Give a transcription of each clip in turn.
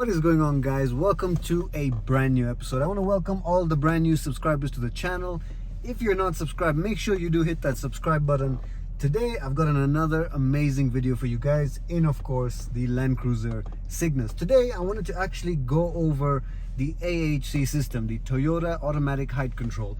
What is going on, guys? Welcome to a brand new episode. I want to welcome all the brand new subscribers to the channel. If you're not subscribed, make sure you do hit that subscribe button. Today I've got another amazing video for you guys in, of course, the Land Cruiser Cygnus. Today I wanted to actually go over the AHC system, the Toyota Automatic Height Control.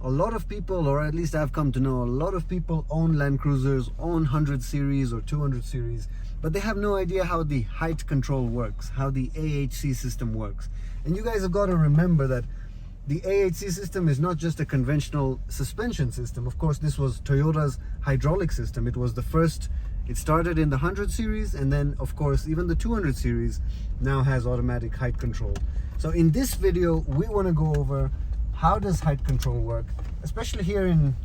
A lot of people, or at least I've come to know, a lot of people own Land Cruisers, own 100 series or 200 series, but they have no idea how the height control works, how the AHC system works. And you guys have got to remember that the AHC system is not just a conventional suspension system. Of course, this was Toyota's hydraulic system. It was the first. It started in the 100 series, and then of course even the 200 series now has automatic height control. So in this video we want to go over how does height control work, especially here in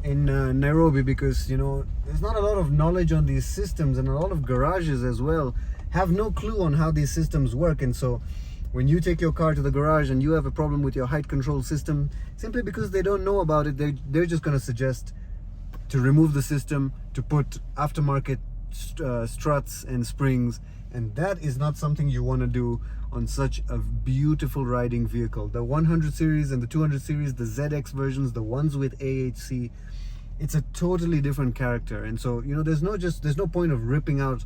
Nairobi, because you know there's not a lot of knowledge on these systems, and a lot of garages as well have no clue on how these systems work. And so when you take your car to the garage and you have a problem with your height control system, simply because they don't know about it, they're just going to suggest to remove the system, to put aftermarket struts and springs, and that is not something you want to do on such a beautiful riding vehicle. The 100 series and the 200 series, the ZX versions, the ones with AHC, it's a totally different character. And so you know there's no point of ripping out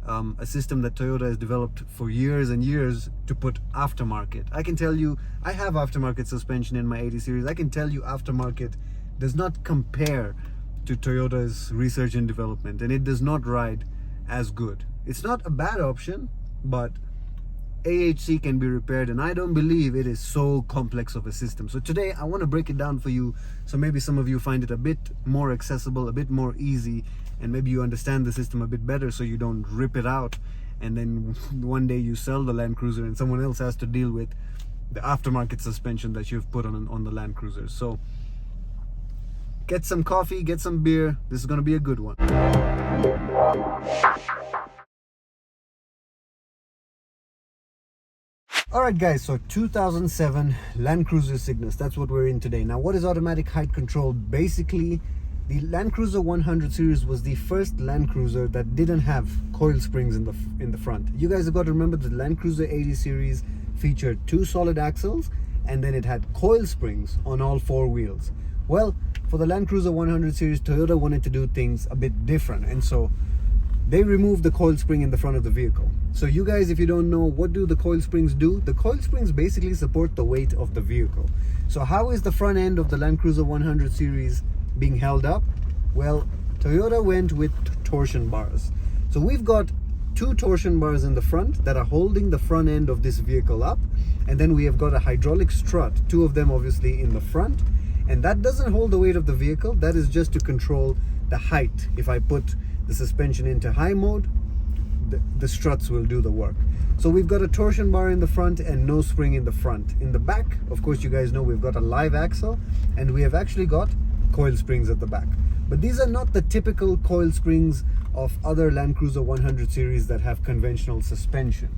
a system that Toyota has developed for years and years to put aftermarket. I can tell you, I have aftermarket suspension in my 80 series. I can tell you aftermarket does not compare to Toyota's research and development, and it does not ride as good. It's not a bad option, but AHC can be repaired, and I don't believe it is so complex of a system. So today I want to break it down for you, so maybe some of you find it a bit more accessible, a bit more easy, and maybe you understand the system a bit better, so you don't rip it out and then one day you sell the Land Cruiser and someone else has to deal with the aftermarket suspension that you've put on the Land Cruiser. So get some coffee, get some beer. This is going to be a good one. Alright guys, so 2007 Land Cruiser Cygnus, that's what we're in today. Now, what is automatic height control? Basically, the Land Cruiser 100 series was the first Land Cruiser that didn't have coil springs in the front. You guys have got to remember the Land Cruiser 80 series featured 2 solid axles, and then it had coil springs on all 4 wheels. Well, for the Land Cruiser 100 series, Toyota wanted to do things a bit different, and so they removed the coil spring in the front of the vehicle. So you guys, if you don't know, what do the coil springs do? The coil springs basically support the weight of the vehicle. So how is the front end of the Land Cruiser 100 series being held up? Well, Toyota went with torsion bars. So we've got 2 torsion bars in the front that are holding the front end of this vehicle up, and then we have got a hydraulic strut, 2 of them obviously in the front, and that doesn't hold the weight of the vehicle. That is just to control the height. If I put the suspension into high mode, the struts will do the work. So we've got a torsion bar in the front and no spring in the front. In the back, of course, you guys know we've got a live axle, and we have actually got coil springs at the back. But these are not the typical coil springs of other Land Cruiser 100 series that have conventional suspension.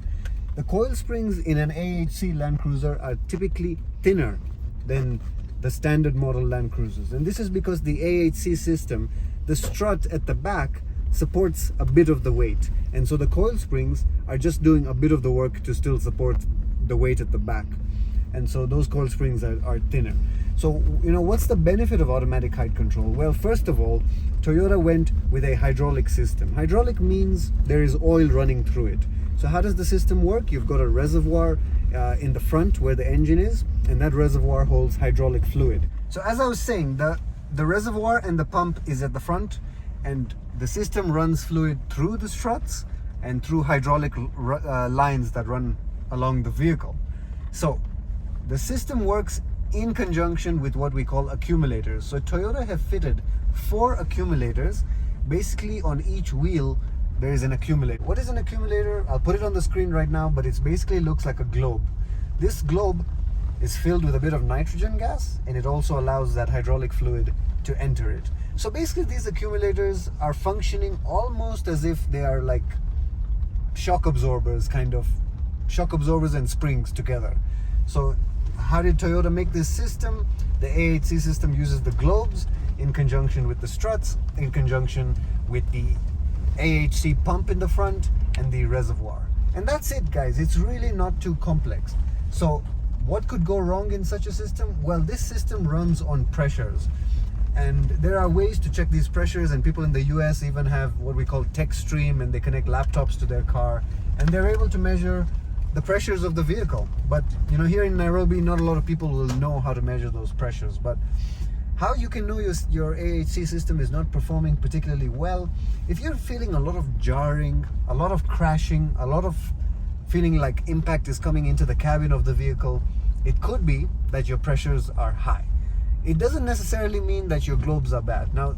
The coil springs in an AHC Land Cruiser are typically thinner than the standard model Land Cruisers, and this is because the AHC system, the strut at the back, supports a bit of the weight, and so the coil springs are just doing a bit of the work to still support the weight at the back, and so those coil springs are thinner. So you know, what's the benefit of automatic height control? Well, first of all, Toyota went with a hydraulic system. Hydraulic means there is oil running through it. So how does the system work? You've got a reservoir in the front where the engine is, and that reservoir holds hydraulic fluid. So as I was saying, the reservoir and the pump is at the front, and the system runs fluid through the struts and through hydraulic lines that run along the vehicle. So the system works in conjunction with what we call accumulators. So Toyota have fitted 4 accumulators. Basically on each wheel there is an accumulator. What is an accumulator? I'll put it on the screen right now, but it basically looks like a globe. This globe is filled with a bit of nitrogen gas, and it also allows that hydraulic fluid to enter it. So basically these accumulators are functioning almost as if they are like shock absorbers, kind of shock absorbers and springs together. So how did Toyota make this system? The AHC system uses the globes in conjunction with the struts, in conjunction with the AHC pump in the front and the reservoir. And that's it, guys. It's really not too complex. So what could go wrong in such a system? Well, this system runs on pressures, and there are ways to check these pressures, and people in the US even have what we call TechStream, and they connect laptops to their car and they're able to measure the pressures of the vehicle. But you know, here in Nairobi, not a lot of people will know how to measure those pressures. But how you can know your AHC system is not performing particularly well, if you're feeling a lot of jarring, a lot of crashing, a lot of feeling like impact is coming into the cabin of the vehicle, it could be that your pressures are high. It doesn't necessarily mean that your globes are bad. Now,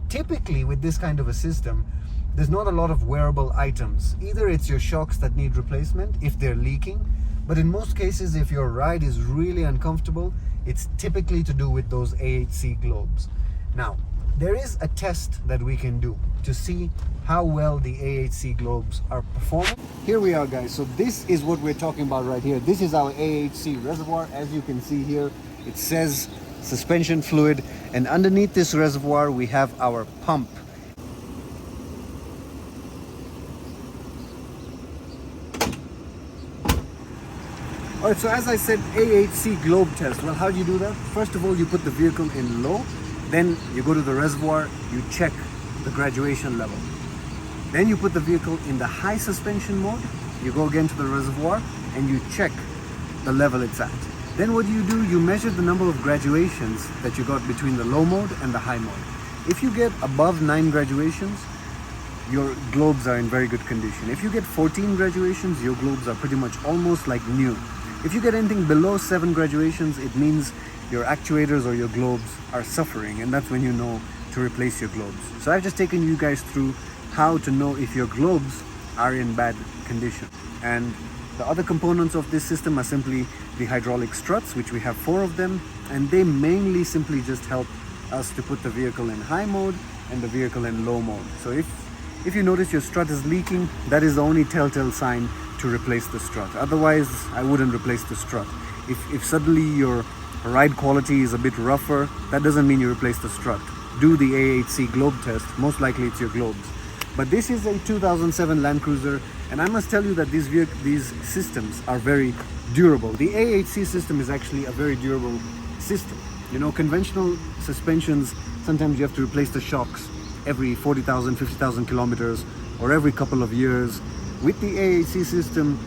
typically with this kind of a system, there's not a lot of wearable items. Either it's your shocks that need replacement if they're leaking, but in most cases, if your ride is really uncomfortable, it's typically to do with those AHC globes. Now, there is a test that we can do to see how well the AHC globes are performing. Here we are, guys. So this is what we're talking about right here. This is our AHC reservoir. As you can see here, it says suspension fluid, and underneath this reservoir we have our pump. Alright, so as I said, AHC globe test. Well, how do you do that? First of all, you put the vehicle in low, then you go to the reservoir, you check the graduation level. Then you put the vehicle in the high suspension mode, you go again to the reservoir and you check the level it's at. Then what do? You measure the number of graduations that you got between the low mode and the high mode. If you get above 9 graduations, your globes are in very good condition. If you get 14 graduations, your globes are pretty much almost like new. If you get anything below 7 graduations, it means your actuators or your globes are suffering, and that's when you know to replace your globes. So I've just taken you guys through how to know if your globes are in bad condition. And the other components of this system are simply the hydraulic struts, which we have 4 of them, and they mainly simply just help us to put the vehicle in high mode and the vehicle in low mode. So if you notice your strut is leaking, that is the only telltale sign to replace the strut. Otherwise, I wouldn't replace the strut. If suddenly your ride quality is a bit rougher, that doesn't mean you replace the strut. Do the AHC globe test, most likely it's your globes. But this is a 2007 Land Cruiser, and I must tell you that these systems are very durable. The AHC system is actually a very durable system. You know, conventional suspensions, sometimes you have to replace the shocks every 40,000, 50,000 kilometers or every couple of years. With the AHC system,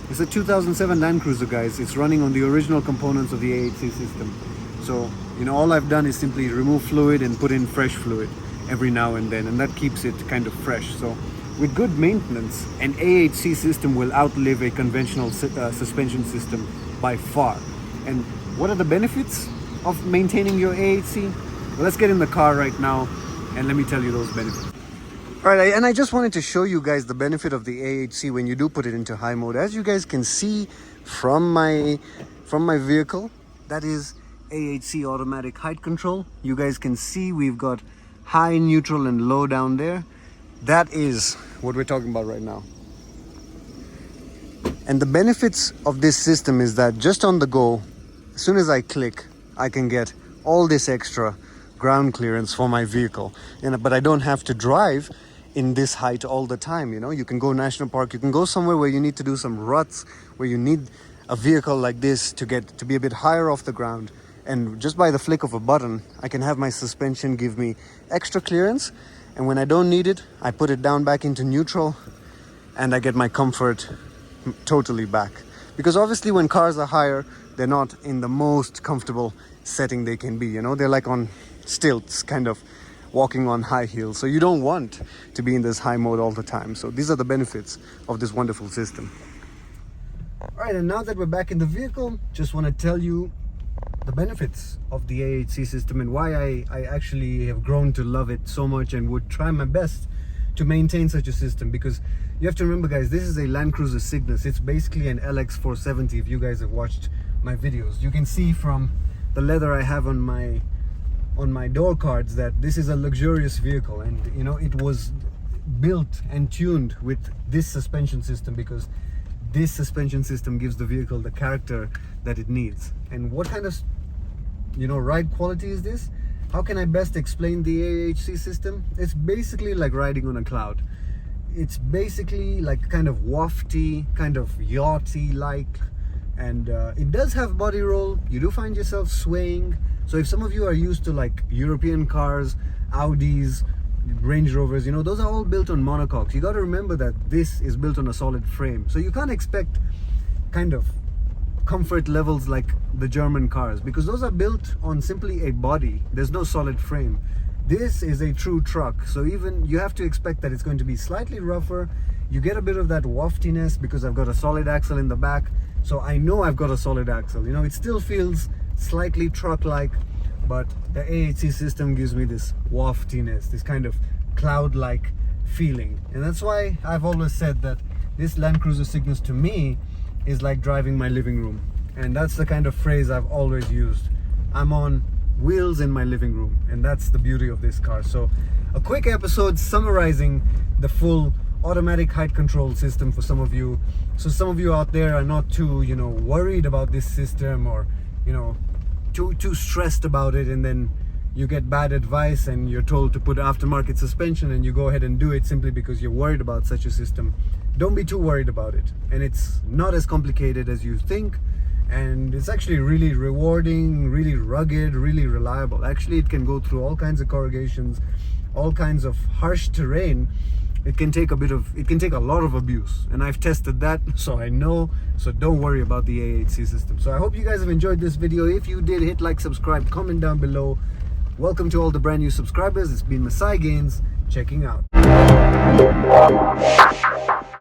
it's a 2007 Land Cruiser, guys. It's running on the original components of the AHC system. So, you know, all I've done is simply remove fluid and put in fresh fluid every now and then, and that keeps it kind of fresh. So with good maintenance, an AHC system will outlive a conventional suspension system by far. And what are the benefits of maintaining your AHC? Well, let's get in the car right now and let me tell you those benefits. All right, and I just wanted to show you guys the benefit of the AHC when you do put it into high mode. As you guys can see from my vehicle, that is AHC automatic height control. You guys can see we've got high, neutral, and low down there. That is what we're talking about right now. And the benefits of this system is that just on the go, as soon as I click, I can get all this extra ground clearance for my vehicle. But I don't have to drive in this height all the time. You know, you can go national park, you can go somewhere where you need to do some ruts, where you need a vehicle like this to be a bit higher off the ground. And just by the flick of a button, I can have my suspension give me extra clearance. And when I don't need it, I put it down back into neutral and I get my comfort totally back. Because obviously when cars are higher, they're not in the most comfortable setting they can be. You know, they're like on stilts, kind of walking on high heels. So you don't want to be in this high mode all the time. So these are the benefits of this wonderful system. All right, and now that we're back in the vehicle, just want to tell you the benefits of the AHC system and why I actually have grown to love it so much and would try my best to maintain such a system. Because you have to remember, guys, this is a Land Cruiser Cygnus. It's basically an LX470. If you guys have watched my videos, you can see from the leather I have on my door cards that this is a luxurious vehicle, and you know, it was built and tuned with this suspension system because this suspension system gives the vehicle the character that it needs. And what kind of, you know, ride quality is this? How can I best explain the AHC system? It's basically like riding on a cloud. it's basically like kind of wafty, kind of yachty like, and it does have body roll. You do find yourself swaying. So if some of you are used to like European cars, Audis, Range Rovers, you know, those are all built on monocoques. You got to remember that this is built on a solid frame, so you can't expect kind of comfort levels like the German cars, because those are built on simply a body. There's no solid frame. This is a true truck, so even you have to expect that it's going to be slightly rougher. You get a bit of that waftiness because I've got a solid axle in the back, so I know I've got a solid axle. You know, it still feels slightly truck-like, but the AHC system gives me this waftiness, this kind of cloud-like feeling. And that's why I've always said that this Land Cruiser Cygnus to me is like driving my living room. And that's the kind of phrase I've always used. I'm on wheels in my living room, and that's the beauty of this car. So a quick episode summarizing the full automatic height control system for some of you. So some of you out there are not too, you know, worried about this system, or, you know, too stressed about it, and then you get bad advice and you're told to put aftermarket suspension and you go ahead and do it simply because you're worried about such a system. Don't be too worried about it, and it's not as complicated as you think, and it's actually really rewarding, really rugged, really reliable. Actually, it can go through all kinds of corrugations, all kinds of harsh terrain. It can take a lot of abuse, and I've tested that, so I know. So don't worry about the AHC system. So I hope you guys have enjoyed this video. If you did, hit like, subscribe, comment down below. Welcome to all the brand new subscribers. It's been Masai Gaines checking out.